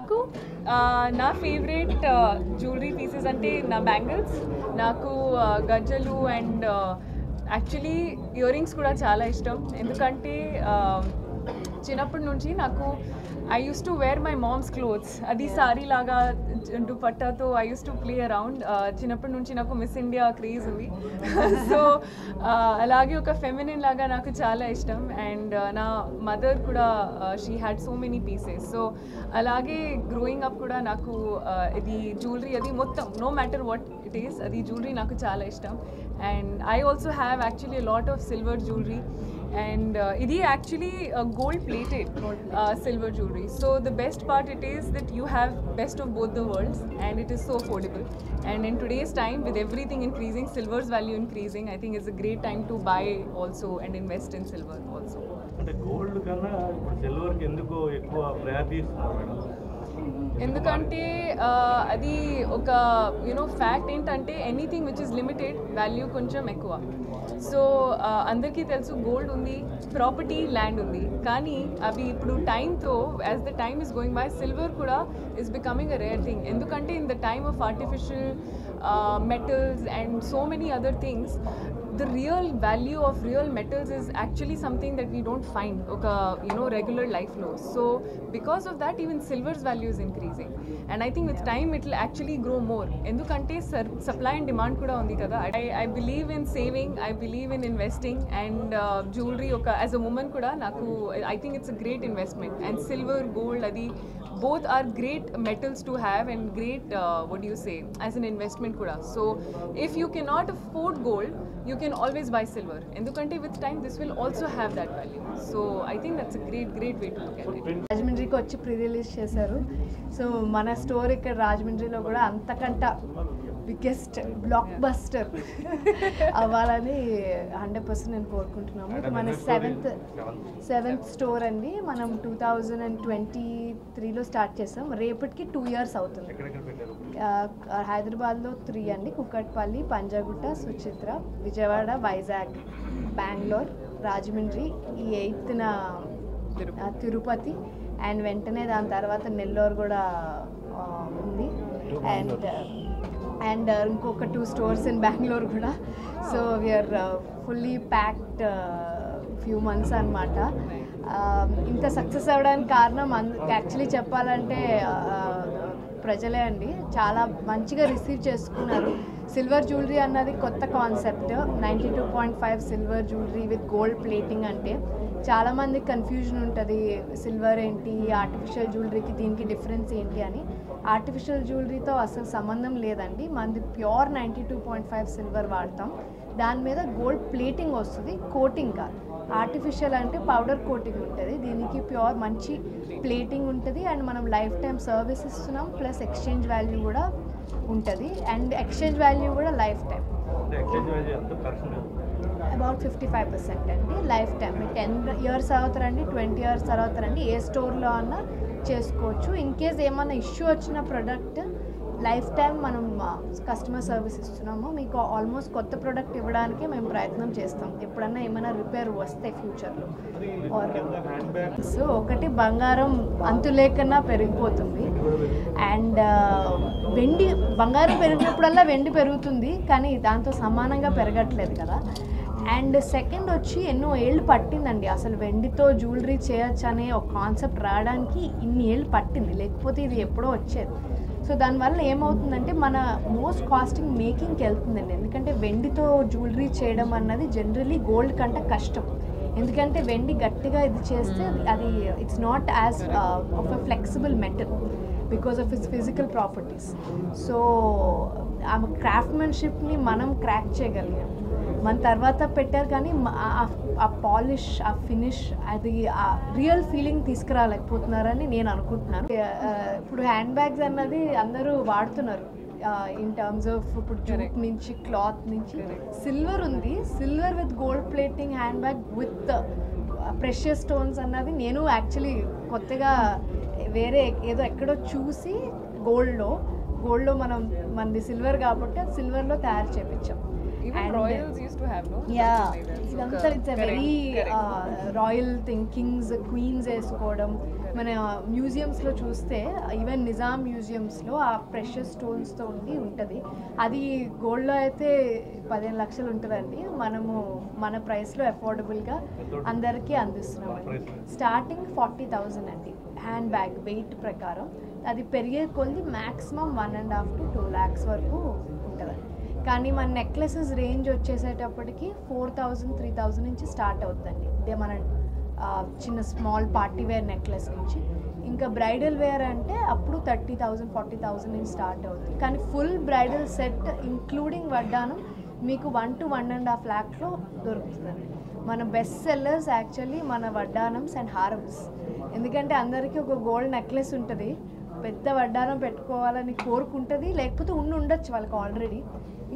నాకు నా favourite jewellery pieces అంటే నా బ్యాంగిల్స్, నాకు గజ్జలు అండ్ యాక్చువల్లీ ఇయర్ రింగ్స్ కూడా చాలా ఇష్టం. ఎందుకంటే చిన్నప్పటి నుంచి నాకు I used to wear my mom's clothes, అది సారీ లాగా దుపట్టాతో I used to play around. చిన్నప్పటి నుంచి నాకు మిస్ ఇండియా క్రేజ్ ఉంది. సో అలాగే ఒక ఫెమినిన్ లాగా నాకు చాలా ఇష్టం. అండ్ నా మదర్ కూడా she had so many pieces. So అలాగే గ్రోయింగ్ అప్ కూడా నాకు ఇది జ్యువెలరీ అది మొత్తం no matter what it is, అది జ్యువెలరీ నాకు చాలా ఇష్టం. And I also have actually lot of silver jewellery. And ఇది actually gold plated silver jewelry. So the best part it is that you have best of both the worlds, and it is so affordable. And in today's time, with everything increasing, silver's value increasing, I think it's a great time to buy also and invest in silver also. అంటే gold కన్నా silver కి ఎందుకు ఎక్కువ priority ఇస్తున్నారు madam? ఎందుకంటే అది ఒక fact ఏంటంటే anything which is limited value కొంచెం ఎక్కువ. సో అందరికీ తెలుసు గోల్డ్ ఉంది, ప్రాపర్టీ, ల్యాండ్ ఉంది, కానీ అవి ఇప్పుడు టైంతో as the time is going by silver కూడా is becoming a rare thing. ఎందుకంటే in the time of artificial metals and so many other things, the real value of real metals is actually something that we don't find regular life lows. So because of that, even silver's value is increasing, and I think with time it will actually grow more. Endukante supply and demand kuda undi kada. I believe in saving, I believe in investing, and jewelry as a woman kuda naku I think it's a great investment. And silver, gold, adi both are great metals to have and great as an investment kuda. So if you cannot afford gold, you can always buy silver. Endukante with time this will also have that value. So I think that's a great way to look at it. రాజమండ్రికి వచ్చి pre release చేశారు. So మన store ఇక్కడ రాజమండ్రిలో కూడా అంతకంట biggest block buster అవ్వాలని 100% నేను కోరుకుంటున్నాము. ఇది మన సెవెంత్ స్టోర్ అండి. మనం 2023లో స్టార్ట్ చేసాం. రేపటికి 2 years అవుతుంది. హైదరాబాద్లో 3 అండి, కుక్కట్పల్లి, పంజాగుట్ట, సుచిత్ర, విజయవాడ, వైజాగ్, బెంగళూరు, రాజమండ్రి, ఈ 8న తిరుపతి, అండ్ వెంటనే దాని తర్వాత నెల్లూరు కూడా ఉంది, అండ్ ఇంకొక 2 stores ఇన్ బెంగళూరు కూడా. So we're fully packed few months అనమాట. ఇంత సక్సెస్ అవ్వడానికి కారణం యాక్చువల్లీ చెప్పాలంటే ప్రజలే అండి. చాలా మంచిగా రిసీవ్ చేసుకున్నారు. సిల్వర్ జ్యువెలరీ అన్నది కొత్త concept. 92.5 silver jewellery with gold plating అంటే చాలామంది కన్ఫ్యూజన్ ఉంటుంది. సిల్వర్ ఏంటి, ఆర్టిఫిషియల్ జ్యువెలరీకి దీనికి డిఫరెన్స్ ఏంటి అని. ఆర్టిఫిషియల్ జ్యువెలరీతో అసలు సంబంధం లేదండి. మనది ప్యూర్ 92.5 సిల్వర్ వాడతాం. దాని మీద గోల్డ్ ప్లేటింగ్ వస్తుంది, కోటింగ్ కాదు. ఆర్టిఫిషియల్ అంటే పౌడర్ కోటింగ్ ఉంటుంది, దీనికి ప్యూర్ మంచి ప్లేటింగ్ ఉంటుంది. అండ్ మనం లైఫ్ టైం సర్వీస్ ఇస్తున్నాం, ప్లస్ ఎక్స్చేంజ్ వాల్యూ కూడా ఉంటుంది. అండ్ ఎక్స్చేంజ్ వాల్యూ కూడా లైఫ్ టైం అబౌట్ 55% అండి. లైఫ్ టైం 10 years అవుతారండి, 20 years తర్వాత రండి, ఏ స్టోర్లో అన్నా చేసుకోవచ్చు. ఇన్ కేస్ ఏమన్నా ఇష్యూ వచ్చిన ప్రోడక్ట్ లైఫ్ టైం మనం కస్టమర్ సర్వీస్ ఇస్తున్నాము. మీకు ఆల్మోస్ట్ కొత్త ప్రోడక్ట్ ఇవ్వడానికి మేము ప్రయత్నం చేస్తాం ఎప్పుడన్నా ఏమైనా రిపేర్ వస్తే ఫ్యూచర్లో. సో ఒకటి బంగారం అంతు లేకన్నా పెరిగిపోతుంది, అండ్ బంగారం పెరిగినప్పుడల్లా వెండి పెరుగుతుంది, కానీ దాంతో సమానంగా పెరగట్లేదు కదా. అండ్ సెకండ్ వచ్చి ఎన్నో ఏళ్ళు పట్టిందండి అసలు వెండితో జ్యువెలరీ చేయొచ్చు అనే ఒక కాన్సెప్ట్ రావడానికి. ఇన్ని ఏళ్ళు పట్టింది, లేకపోతే ఇది ఎప్పుడో వచ్చేది. సో దానివల్ల ఏమవుతుందంటే మన మోస్ట్ కాస్టింగ్ మేకింగ్కి వెళ్తుందండి. ఎందుకంటే వెండితో జ్యువెలరీ చేయడం అన్నది జనరలీ గోల్డ్ కంటే కష్టం. ఎందుకంటే వెండి గట్టిగా ఇది చేస్తే అది it's not as of a flexible metal because of it's physical properties. So ఆ క్రాఫ్ట్మెన్షిప్ని మనం క్రాక్ చేయగలిగాం. మన తర్వాత పెట్టారు కానీ ఆ పాలిష్, ఆ ఫినిష్, అది ఆ రియల్ ఫీలింగ్ తీసుకురాలేకపోతున్నారని నేను అనుకుంటున్నాను. ఇప్పుడు హ్యాండ్ బ్యాగ్స్ అన్నది అందరూ వాడుతున్నారు ఇన్ టర్మ్స్ ఆఫ్ ఇప్పుడు జూట్ నుంచి, క్లాత్ నుంచి. సిల్వర్ ఉంది, silver with gold plating hand bag with precious stones అన్నది నేను యాక్చువల్లీ కొత్తగా వేరే ఏదో ఎక్కడో చూసి గోల్డ్లో మనది సిల్వర్ కాబట్టి అది సిల్వర్లో తయారు చేయించాం. Even royals used to have, no? Yeah, ఇదంతా it's a very royal thing. Kings, queens వేసుకోవడం, మన మ్యూజియంస్లో చూస్తే ఈవెన్ నిజాం మ్యూజియంస్లో ఆ ప్రెషర్ స్టోన్స్తో ఉంటుంది. అది గోల్డ్లో అయితే 15 లక్షలు ఉంటుందండి. మనము మన ప్రైస్లో అఫోర్డబుల్గా అందరికీ అందిస్తున్నాం. స్టార్టింగ్ 40,000 అండి హ్యాండ్ బ్యాగ్ వెయిట్ ప్రకారం. అది పెరిగే కొద్ది మ్యాక్సిమం 1.5 to 2 lakhs వరకు ఉంటుందండి. కానీ మన నెక్లెసెస్ రేంజ్ వచ్చేసేటప్పటికి 4,000 3,000 నుంచి స్టార్ట్ అవుతుందండి. అంటే మన చిన్న స్మాల్ పార్టీ వేర్ నెక్లెస్ నుంచి. ఇంకా బ్రైడల్ వేర్ అంటే అప్పుడు 30,000 40,000 నుంచి స్టార్ట్ అవుతుంది. కానీ ఫుల్ బ్రైడల్ సెట్ ఇంక్లూడింగ్ వడ్డానం మీకు 1 to 1.5 lakhలో దొరుకుతుందండి. మన బెస్ట్ సెల్లర్స్ యాక్చువల్లీ మన వడ్డానమ్స్ అండ్ హారమ్స్. ఎందుకంటే అందరికీ ఒక గోల్డ్ నెక్లెస్ ఉంటుంది, పెద్ద వడ్డానం పెట్టుకోవాలని కోరుకుంటుంది, లేకపోతే ఉండొచ్చు వాళ్ళకి ఆల్రెడీ.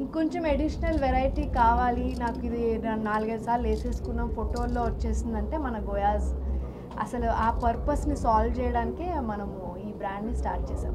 ఇంకొంచెం అడిషనల్ వెరైటీ కావాలి, నాకు ఇది 4-5 సార్లు వేసేసుకున్నాం ఫోటోల్లో వచ్చేసిందంటే మన గోయాజ్ అసలు ఆ పర్పస్ని సాల్వ్ చేయడానికే మనము ఈ బ్రాండ్ని స్టార్ట్ చేసాం.